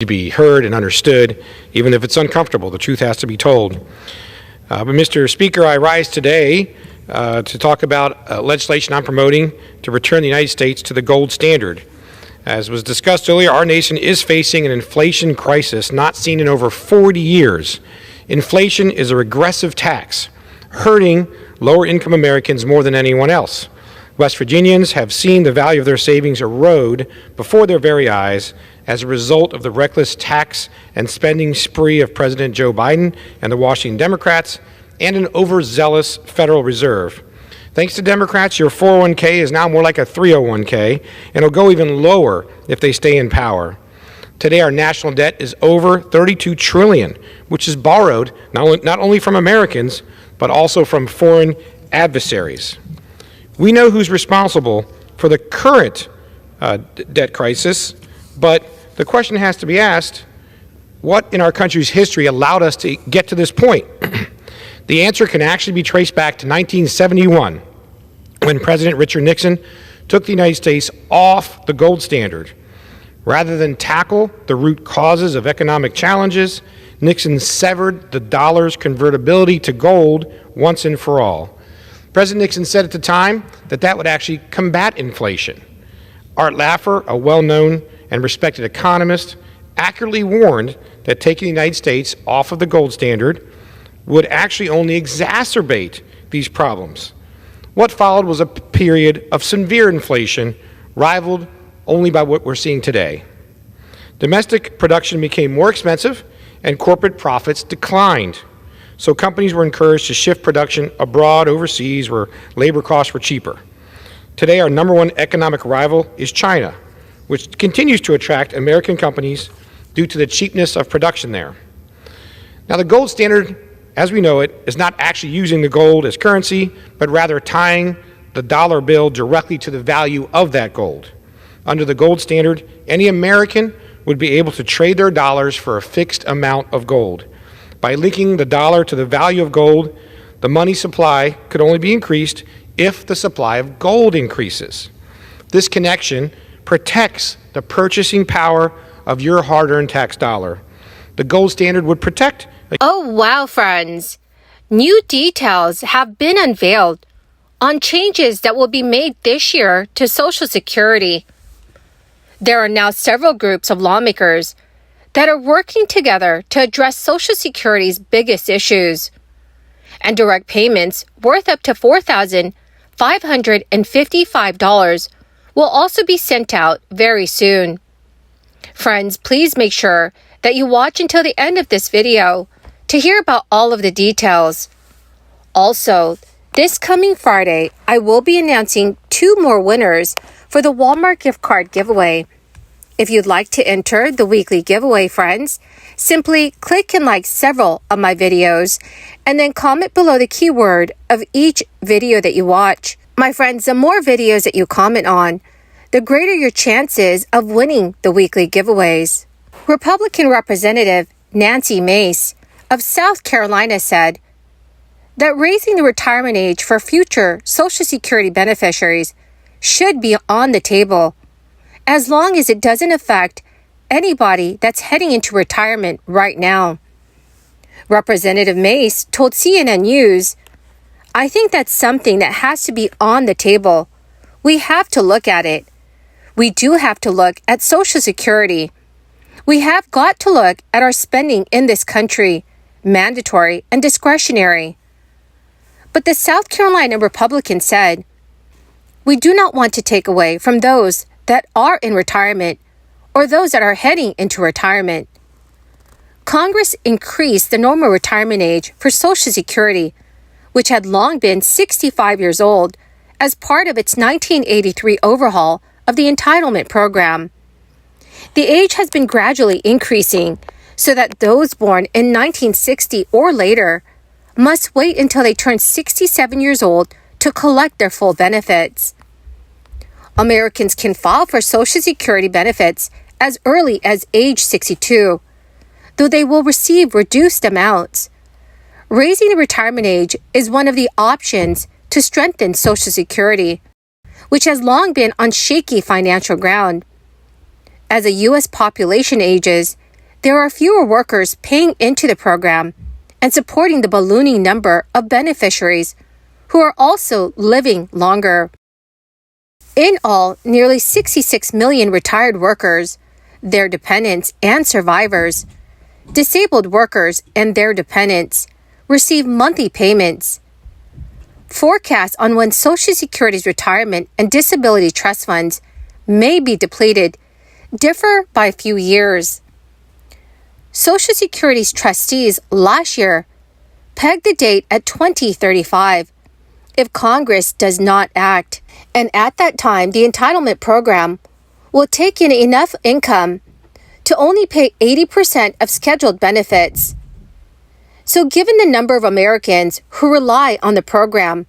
to be heard and understood, even if it's uncomfortable. The truth has to be told. But Mr. Speaker, I rise today to talk about legislation I'm promoting to return the United States to the gold standard. As was discussed earlier, our nation is facing an inflation crisis not seen in over 40 years. Inflation is a regressive tax, hurting lower-income Americans more than anyone else. West Virginians have seen the value of their savings erode before their very eyes as a result of the reckless tax and spending spree of President Joe Biden and the Washington Democrats and an overzealous Federal Reserve. Thanks to Democrats, your 401k is now more like a 301k, and it'll go even lower if they stay in power. Today, our national debt is over $32 trillion, which is borrowed not only from Americans, but also from foreign adversaries. We know who's responsible for the current debt crisis, but the question has to be asked, what in our country's history allowed us to get to this point? The answer can actually be traced back to 1971, when President Richard Nixon took the United States off the gold standard. Rather than tackle the root causes of economic challenges, Nixon severed the dollar's convertibility to gold once and for all. President Nixon said at the time that that would actually combat inflation. Art Laffer, a well-known and respected economist, accurately warned that taking the United States off of the gold standard would actually only exacerbate these problems. What followed was a period of severe inflation, rivaled only by what we're seeing today. Domestic production became more expensive and corporate profits declined. So companies were encouraged to shift production abroad, overseas, where labor costs were cheaper. Today, our number one economic rival is China, which continues to attract American companies due to the cheapness of production there. Now, the gold standard, as we know it, is not actually using the gold as currency, but rather tying the dollar bill directly to the value of that gold. Under the gold standard, any American would be able to trade their dollars for a fixed amount of gold. By linking the dollar to the value of gold, the money supply could only be increased if the supply of gold increases. This connection protects the purchasing power of your hard-earned tax dollar. The gold standard would protect. Oh, wow, friends. New details have been unveiled on changes that will be made this year to Social Security. There are now several groups of lawmakers that are working together to address Social Security's biggest issues. And direct payments worth up to $4,555 will also be sent out very soon. Friends, please make sure that you watch until the end of this video to hear about all of the details. Also, this coming Friday, I will be announcing 2 more winners for the Walmart gift card giveaway. If you'd like to enter the weekly giveaway, friends, simply click and like several of my videos and then comment below the keyword of each video that you watch. My friends, the more videos that you comment on, the greater your chances of winning the weekly giveaways. Republican Representative Nancy Mace of South Carolina said that raising the retirement age for future Social Security beneficiaries should be on the table, as long as it doesn't affect anybody that's heading into retirement right now. Representative Mace told CNN News, "I think that's something that has to be on the table. We have to look at it. We do have to look at Social Security. We have got to look at our spending in this country, mandatory and discretionary." But the South Carolina Republican said, "We do not want to take away from those that are in retirement or those that are heading into retirement." Congress increased the normal retirement age for Social Security, which had long been 65 years old, as part of its 1983 overhaul of the entitlement program. The age has been gradually increasing so that those born in 1960 or later must wait until they turn 67 years old to collect their full benefits. Americans can file for Social Security benefits as early as age 62, though they will receive reduced amounts. Raising the retirement age is one of the options to strengthen Social Security, which has long been on shaky financial ground. As the U.S. population ages, there are fewer workers paying into the program and supporting the ballooning number of beneficiaries who are also living longer. In all, nearly 66 million retired workers, their dependents and survivors, disabled workers and their dependents, receive monthly payments. Forecasts on when Social Security's retirement and disability trust funds may be depleted differ by a few years. Social Security's trustees last year pegged the date at 2035 if Congress does not act, and at that time the entitlement program will take in enough income to only pay 80% of scheduled benefits. So given the number of Americans who rely on the program,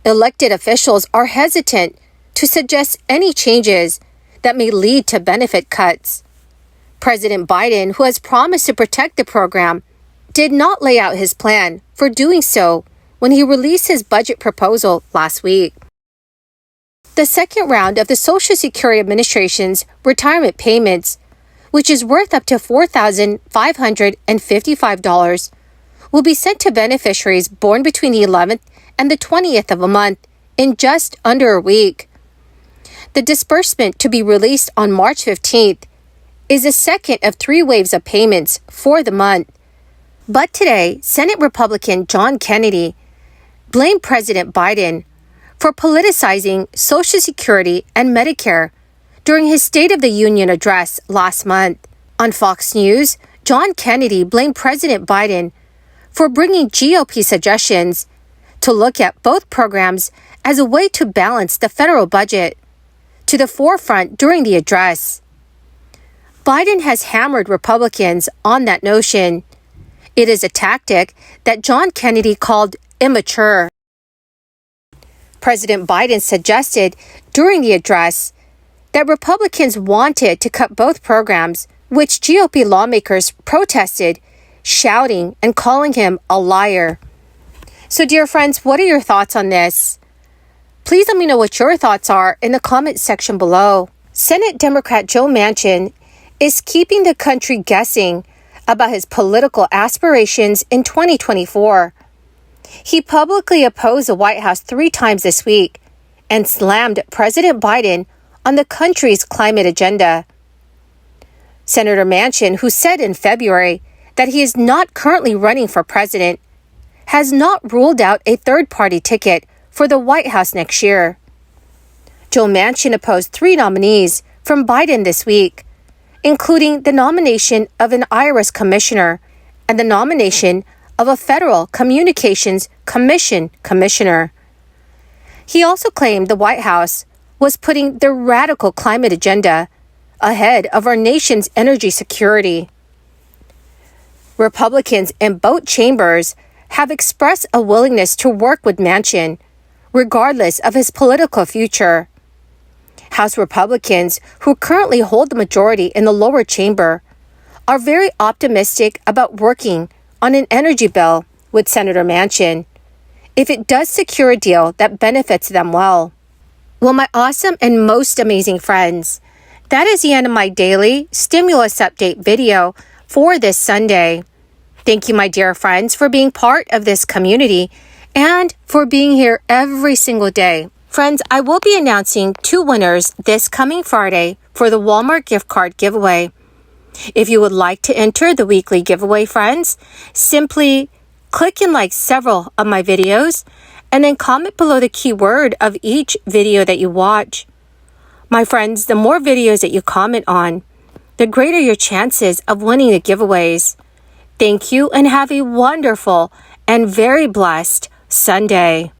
elected officials are hesitant to suggest any changes that may lead to benefit cuts. President Biden, who has promised to protect the program, did not lay out his plan for doing so when he released his budget proposal last week. The second round of the Social Security Administration's retirement payments, which is worth up to $4,555, will be sent to beneficiaries born between the 11th and the 20th of a month in just under a week. The disbursement to be released on March 15th is the second of 3 waves of payments for the month. But today, Senate Republican John Kennedy blamed President Biden for politicizing Social Security and Medicare during his State of the Union address last month. On Fox News, John Kennedy blamed President Biden for bringing GOP suggestions to look at both programs as a way to balance the federal budget to the forefront during the address. Biden has hammered Republicans on that notion. It is a tactic that John Kennedy called immature. President Biden suggested during the address that Republicans wanted to cut both programs, which GOP lawmakers protested, shouting and calling him a liar. So, dear friends, what are your thoughts on this? Please let me know what your thoughts are in the comment section below. Senate Democrat Joe Manchin is keeping the country guessing about his political aspirations in 2024. He publicly opposed the White House 3 times this week and slammed President Biden on the country's climate agenda. Senator Manchin, who said in February that he is not currently running for president, has not ruled out a third-party ticket for the White House next year. Joe Manchin opposed 3 nominees from Biden this week, including the nomination of an IRS commissioner and the nomination of a Federal Communications Commission commissioner. He also claimed the White House was putting the radical climate agenda ahead of our nation's energy security. Republicans in both chambers have expressed a willingness to work with Manchin, regardless of his political future. House Republicans, who currently hold the majority in the lower chamber, are very optimistic about working on an energy bill with Senator Manchin, if it does secure a deal that benefits them well. Well, my awesome and most amazing friends, that is the end of my daily stimulus update video for this Sunday. Thank you, my dear friends, for being part of this community and for being here every single day. Friends, I will be announcing 2 winners this coming Friday for the Walmart gift card giveaway. If you would like to enter the weekly giveaway, friends, simply click and like several of my videos and then comment below the keyword of each video that you watch. My friends, the more videos that you comment on, the greater your chances of winning the giveaways. Thank you and have a wonderful and very blessed Sunday.